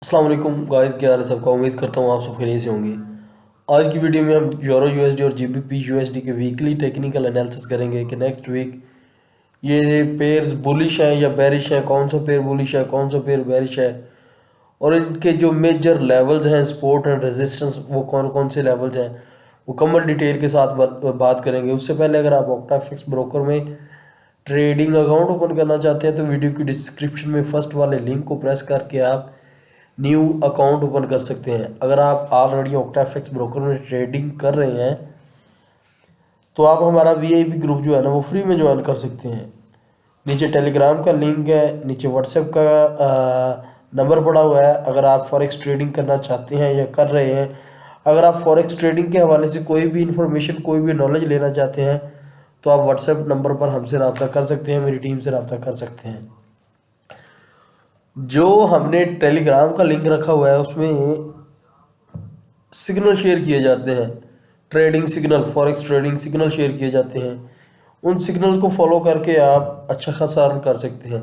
अस्सलाम वालेकुम गाइस, क्या हाल है सबका। उम्मीद करता हूँ आप सब खैरियत से होंगे। आज की वीडियो में हम यूरो यूएसडी और जीबीपी यूएसडी के वीकली टेक्निकल एनालिसिस करेंगे कि नेक्स्ट वीक ये पेयर्स बुलिश है या बेरिश है, कौन सा पेयर बुलिश है, कौन सा पेयर बेरिश है, और इनके जो मेजर लेवल्स हैं सपोर्ट एंड रेजिस्टेंस वो कौन कौन से लेवल्स हैं, वो कमल डिटेल के साथ बात करेंगे। उससे पहले अगर आप ऑक्टाफिक्स ब्रोकर में ट्रेडिंग अकाउंट ओपन करना चाहते हैं तो वीडियो की डिस्क्रिप्शन में फर्स्ट वाले लिंक को प्रेस करके आप न्यू अकाउंट ओपन कर सकते हैं। अगर आप ऑलरेडी ऑक्टाफिक्स ब्रोकर में ट्रेडिंग कर रहे हैं तो आप हमारा वीआईपी ग्रुप जो है ना वो फ्री में ज्वाइन कर सकते हैं। नीचे टेलीग्राम का लिंक है, नीचे व्हाट्सएप का नंबर पड़ा हुआ है। अगर आप फॉरेक्स ट्रेडिंग करना चाहते हैं या कर रहे हैं, अगर आप फॉरेक्स ट्रेडिंग के हवाले से कोई भी इंफॉर्मेशन, कोई भी नॉलेज लेना चाहते हैं तो आप व्हाट्सएप नंबर पर हमसे रब्ता कर सकते हैं, मेरी टीम से रब्ता कर सकते हैं। जो हमने टेलीग्राम का लिंक रखा हुआ है उसमें सिग्नल शेयर किए जाते हैं, trading signal, forex trading signal share किए जाते हैं। उन सिग्नल को फॉलो करके आप अच्छा खासा अर्न कर सकते हैं।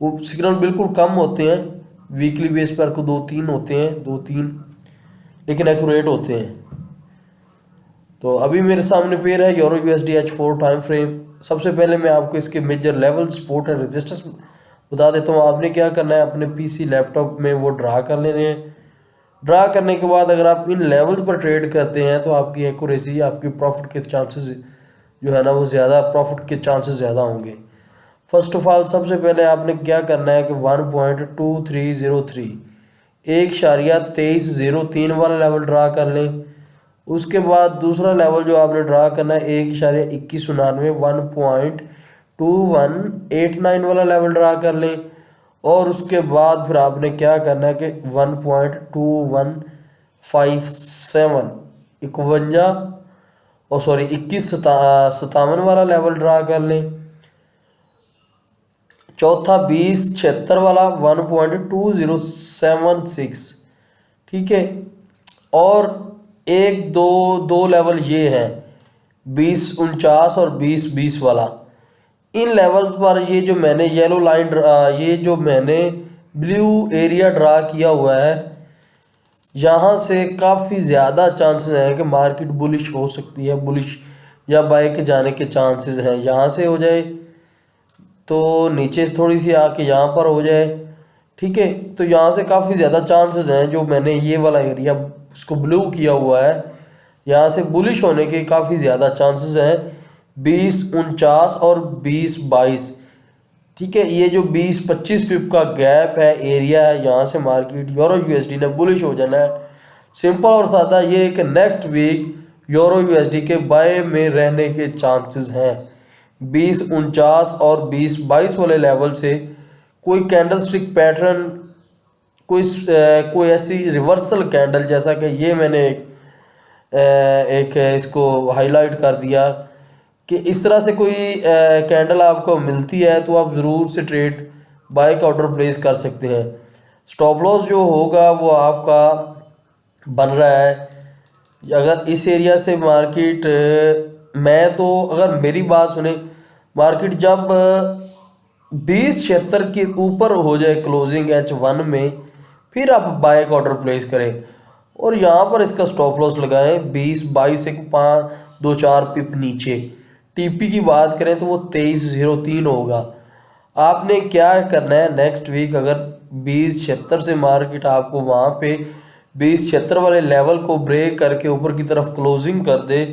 वो सिग्नल बिल्कुल कम होते हैं, वीकली बेस पर को 2-3 होते हैं, 2-3, लेकिन एक्यूरेट होते हैं। तो अभी मेरे सामने पेयर है euro USD H4 time frame. सबसे पहले मैं आपको इसके major level, support and resistance बता देता हूँ। आपने क्या करना है, अपने पीसी लैपटॉप में वो ड्रा कर लेने हैं। ड्रा करने के बाद अगर आप इन लेवल्स पर ट्रेड करते हैं तो आपकी एक्यूरेसी, आपकी प्रॉफिट के चांसेस जो है ना वो ज़्यादा, प्रॉफिट के चांसेस ज़्यादा होंगे। फर्स्ट ऑफ ऑल सबसे पहले आपने क्या करना है कि 1.2303 1.2303 वाला लेवल ड्रा कर लें। उसके बाद दूसरा लेवल जो आपने ड्रा करना है 1.2199 1.2189 वाला लेवल ड्रा कर लें। और उसके बाद फिर आपने क्या करना है कि 1.2157 2157 वाला लेवल ड्रा कर लें। चौथा 2076 वाला 1.2076, ठीक है। और एक दो लेवल ये हैं 2049 और 2020 वाला। इन लेवल्स पर ये जो मैंने येलो लाइन, ये जो मैंने ब्लू एरिया ड्रा किया हुआ है, यहाँ से काफ़ी ज़्यादा चांसेस हैं कि मार्केट बुलिश हो सकती है, बुलिश या बाय के जाने के चांसेस हैं। यहाँ से हो जाए तो नीचे से थोड़ी सी आके यहाँ पर हो जाए, ठीक है। तो यहाँ से काफ़ी ज़्यादा चांसेस हैं, जो मैंने ये वाला एरिया उसको ब्लू किया हुआ है, यहाँ से बुलिश होने के काफ़ी ज़्यादा चांसेस हैं। 2049 और 2022, ठीक है। ये जो 20-25 पिप का गैप है, एरिया है, यहाँ से मार्केट यूरो यूएसडी ने बुलिश हो जाना है। सिंपल और सादा ये है कि नेक्स्ट वीक यूरो यूएसडी के बाय में रहने के चांसेस हैं। 2049 और 2022 वाले लेवल से कोई कैंडल स्टिक पैटर्न, कोई ऐसी रिवर्सल कैंडल, जैसा कि ये मैंने एक इसको हाईलाइट कर दिया कि इस तरह से कोई कैंडल आपको मिलती है तो आप ज़रूर से ट्रेड बाय का ऑर्डर प्लेस कर सकते हैं। स्टॉप लॉस जो होगा वो आपका बन रहा है, अगर इस एरिया से मार्केट, मैं तो अगर मेरी बात सुने, मार्केट जब 2076 के ऊपर हो जाए क्लोजिंग H1 में, फिर आप बाय का ऑर्डर प्लेस करें और यहाँ पर इसका स्टॉप लॉस लगाएं 20-22 से 5-2-4 पिप नीचे। टीपी की बात करें तो वो 2303 होगा। आपने क्या करना है, नेक्स्ट वीक अगर 2076 से मार्केट आपको वहाँ पे 2076 वाले लेवल को ब्रेक करके ऊपर की तरफ क्लोजिंग कर दे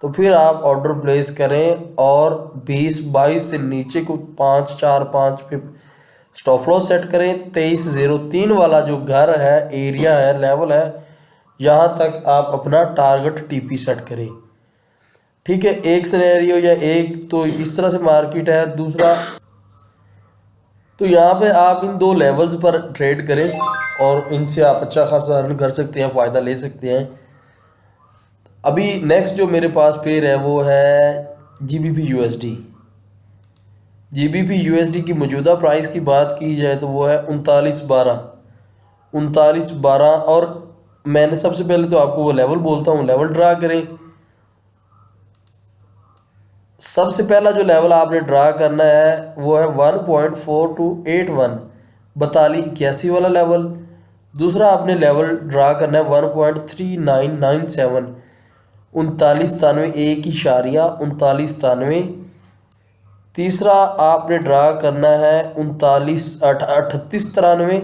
तो फिर आप ऑर्डर प्लेस करें और 20-22 से नीचे को 5-4-5 पे स्टॉप लॉस सेट करें। 2303 वाला जो घर है, एरिया है, लेवल है, यहाँ तक आप अपना टारगेट टीपी सेट करें, ठीक है। एक सिनेरियो या एक तो इस तरह से मार्केट है, दूसरा तो यहाँ पे आप इन दो लेवल्स पर ट्रेड करें और इनसे आप अच्छा खासा अर्न कर सकते हैं, फ़ायदा ले सकते हैं। अभी नेक्स्ट जो मेरे पास पेयर है वो है जीबीपी यूएसडी। जीबीपी यूएसडी की मौजूदा प्राइस की बात की जाए तो वो है 3912। और मैंने सबसे पहले तो आपको वो लेवल बोलता हूँ, लेवल ड्रा करें। सबसे पहला जो लेवल आपने ड्रा करना है वो है 1.4281 4281 वाला लेवल। दूसरा आपने लेवल ड्रा करना है 1.3997, 3997, 1.3997। तीसरा आपने ड्रा करना है 3893,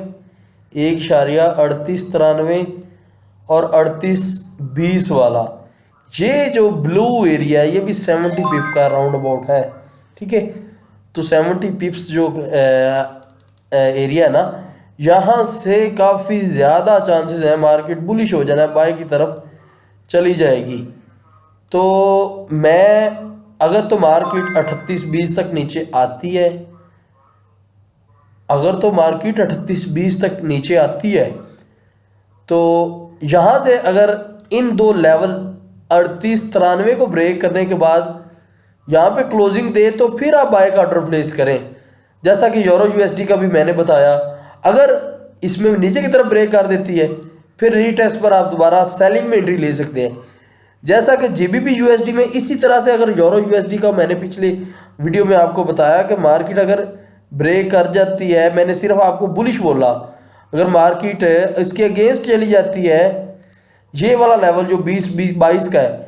1.3893 और 3820 वाला। ये जो ब्लू एरिया है ये भी 70 पिप का राउंड अबाउट है, ठीक है। तो 70 पिप्स जो एरिया है ना, यहाँ से काफ़ी ज़्यादा चांसेस हैं मार्केट बुलिश हो जाना, बाय की तरफ चली जाएगी। तो मैं अगर तो मार्केट 3820 तक नीचे आती है, अगर तो मार्केट 3820 तक नीचे आती है, तो यहाँ से अगर इन दो लेवल 3893 को ब्रेक करने के बाद यहाँ पे क्लोजिंग दे तो फिर आप बाय का ऑर्डर प्लेस करें। जैसा कि यूरो यूएसडी का भी मैंने बताया, अगर इसमें नीचे की तरफ ब्रेक कर देती है फिर रीटेस्ट पर आप दोबारा सेलिंग में एंट्री ले सकते हैं। जैसा कि जीबीपी यूएसडी में इसी तरह से अगर यूरो यूएसडी का मैंने पिछले वीडियो में आपको बताया कि मार्केट अगर ब्रेक कर जाती है, मैंने सिर्फ आपको बुलिश बोला, अगर मार्केट इसके अगेंस्ट चली जाती है, ये वाला लेवल जो 20-22 का है,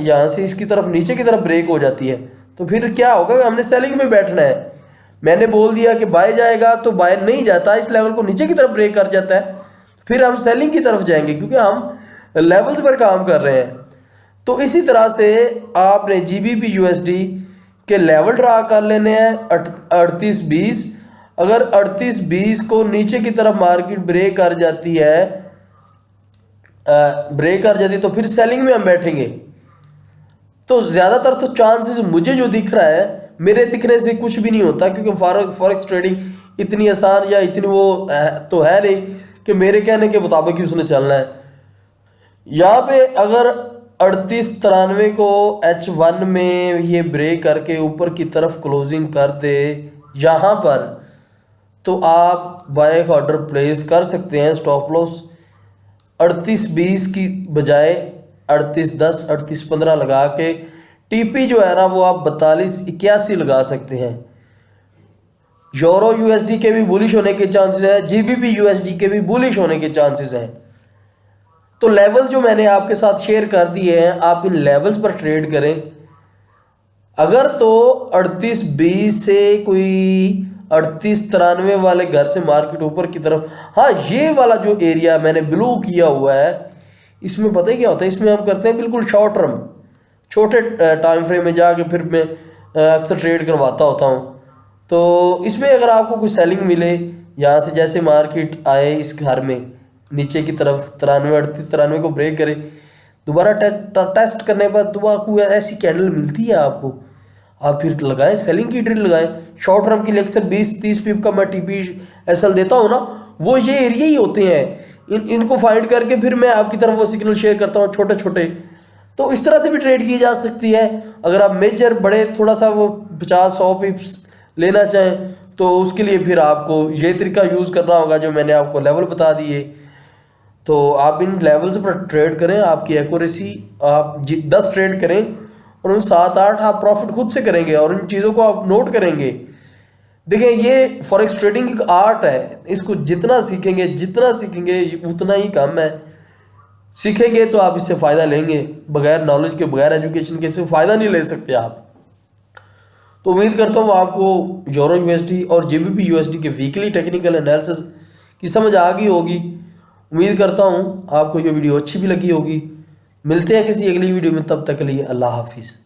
यहाँ से इसकी तरफ नीचे की तरफ ब्रेक हो जाती है, तो फिर क्या होगा कि हमने सेलिंग में बैठना है। मैंने बोल दिया कि बाय जाएगा तो बाय नहीं जाता, इस लेवल को नीचे की तरफ ब्रेक कर जाता है, फिर हम सेलिंग की तरफ जाएंगे क्योंकि हम लेवल्स पर काम कर रहे हैं। तो इसी तरह से आपने जीबीपी यूएसडी के लेवल ड्रा कर लेने हैं 3820। अगर 3820 को नीचे की तरफ मार्केट ब्रेक कर जाती है, तो फिर सेलिंग में हम बैठेंगे। तो ज़्यादातर तो चांसेस मुझे जो दिख रहा है, मेरे दिखने से कुछ भी नहीं होता, क्योंकि फॉरेक्स ट्रेडिंग इतनी आसान या इतनी वो तो है नहीं कि मेरे कहने के मुताबिक ही उसने चलना है। यहाँ पे अगर 3893 को H1 में ये ब्रेक करके ऊपर की तरफ क्लोजिंग कर दे यहाँ पर, तो आप बाय का ऑर्डर प्लेस कर सकते हैं। स्टॉप लॉस 3820 की बजाय 3810, 3815 लगा के, टीपी जो है ना वो आप 4281 लगा सकते हैं। यूरो यूएसडी के भी बुलिश होने के चांसेस हैं, जीबीपी यूएसडी के भी बुलिश होने के चांसेस हैं। तो लेवल जो मैंने आपके साथ शेयर कर दिए हैं, आप इन लेवल्स पर ट्रेड करें। अगर तो 3820 से कोई 3893 वाले घर से मार्केट ऊपर की तरफ, हाँ ये वाला जो एरिया मैंने ब्लू किया हुआ है, इसमें पता ही क्या होता है, इसमें हम करते हैं बिल्कुल शॉर्ट टर्म, छोटे टाइम फ्रेम में जाके फिर मैं अक्सर ट्रेड करवाता होता हूँ। तो इसमें अगर आपको कोई सेलिंग मिले, यहाँ से जैसे मार्केट आए इस घर में नीचे की तरफ 3893 को ब्रेक करे, दोबारा टेस्ट करने पर दोबारा कोई ऐसी कैंडल मिलती है आपको, आप फिर लगाएं, सेलिंग की ड्रिल लगाएं। शॉर्ट टर्म के लिए अक्सर 20-30 पिप का मैं टीपी एसएल देता हूँ ना, वो ये एरिया ही होते हैं। इनको फाइंड करके फिर मैं आपकी तरफ वो सिग्नल शेयर करता हूँ छोटे छोटे। तो इस तरह से भी ट्रेड की जा सकती है। अगर आप मेजर बड़े थोड़ा सा वो 50-100 पिप्स लेना चाहें तो उसके लिए फिर आपको ये तरीका यूज़ करना होगा जो मैंने आपको लेवल बता दिए। तो आप इन लेवल्स पर ट्रेड करें, आपकी एक्यूरेसी, आप 10 ट्रेड करें और उन 7-8 आप प्रॉफिट खुद से करेंगे और इन चीज़ों को आप नोट करेंगे। देखें, ये फॉरेक्स ट्रेडिंग एक आर्ट है, इसको जितना सीखेंगे उतना ही कम है। सीखेंगे तो आप इससे फ़ायदा लेंगे, बगैर नॉलेज के, बगैर एजुकेशन के इससे फ़ायदा नहीं ले सकते आप। तो उम्मीद करता हूँ आपको यूरो यूएसडी और जीबीपी यूएसडी के वीकली टेक्निकल एनालिसिस की समझ आ गई होगी। उम्मीद करता हूँ आपको ये वीडियो अच्छी भी लगी होगी। मिलते हैं किसी अगली वीडियो में, तब तक के लिए अल्लाह हाफिज़।